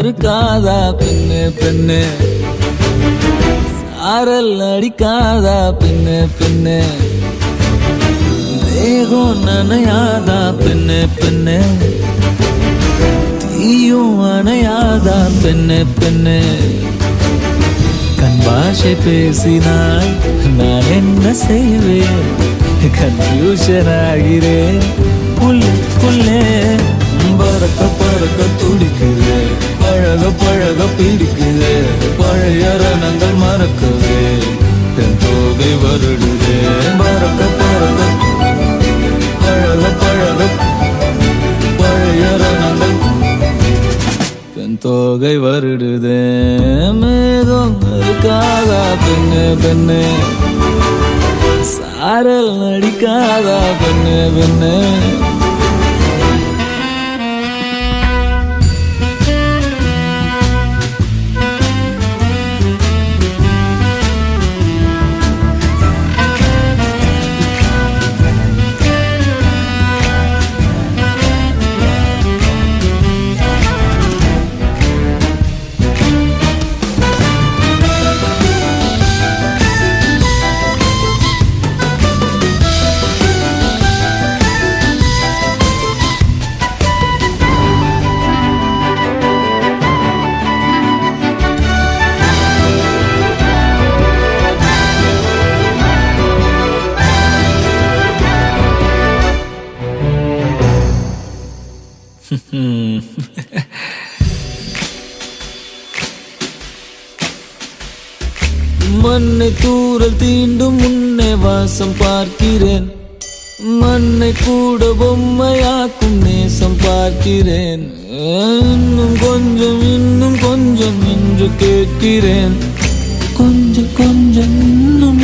இருக்காதா பெண்ணு பெண்ணு, சாரல் அடிக்காதா பெண்ணு பெண்ணு, தேகம் நனையாதா பெண்ணு பெண்ணு, தீயும் அணையாதா பெண்ணு பெண்ணு. கண் பாஷை பேசினால் நான் என்ன செய்வேன், கன்ஃபியூஷன் ஆகிறேன் உள்ளே. பறக்க பறக்க துடிக்குது, பழக பழக பிடிக்குது, பழைய ரணங்கள் மறக்குது, தென் தோகை வருடுது. பறக்க பறக்க பழக பழக பழைய ரணங்கள் தென் தோகை வருடுது. மேகம் இருக்காதா பெண்ணு பெண்ணு, சாரல் அடிக்காதா பெண்ணு பெண்ணு. மண்ணை தூரல் தீண்டும் முன்னே வாசம் பார்க்கிறேன், மண்ணை கூட பொம்மையாக்கும் நேசம் பார்க்கிறேன். இன்னும் கொஞ்சம் என்று கேட்கிறேன், கொஞ்சம் கொஞ்சம் இன்னும்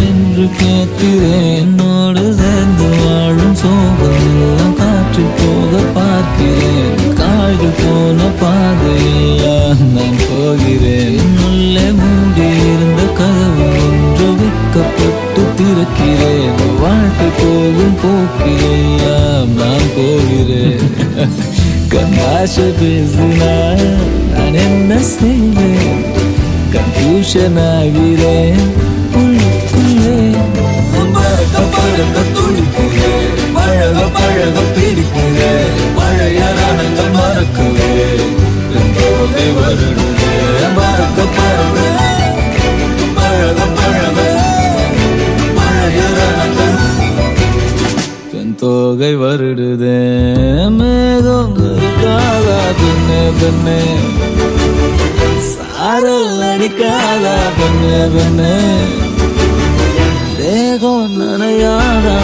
என்று கேட்கிறேன். என்னோடு சேர்ந்து வாழும் சோகம் எல்லாம் காற்றில் போக பார்க்கிறேன், கால்கள் போன பாதையெல்லாம் நான் போகிறேன். உள்ளே மூடி இருந்த கதவு ஒன்று வைக்கப்பட்டு திறக்கிறேன், வாழ்க்கை போகும் போக்கிலெல்லாம் நான் போகிறேன். கண்ணாசை பேசினால் நான் என்ன செய்வேன், கன்ஃபியூஷன் ஆகிறேன் உள்ளுக்குள்ளே. பறக்க பறக்க துடிக்கிறேன், பழக பழக பிடிக்கிறேன், பழைய ரணங்கள் மறக்குவேன், தென் தோகை வருடுதே. பறக்க பறக்க பழக பழக பழைய ரணங்கள் தென் தோகை வருடுதே. மேகம் இருக்காதா பெண்ணு பெண்ணு, சாரல் அடிக்காதா பெண்ணு பெண்ணு, தேகம் நனையாதா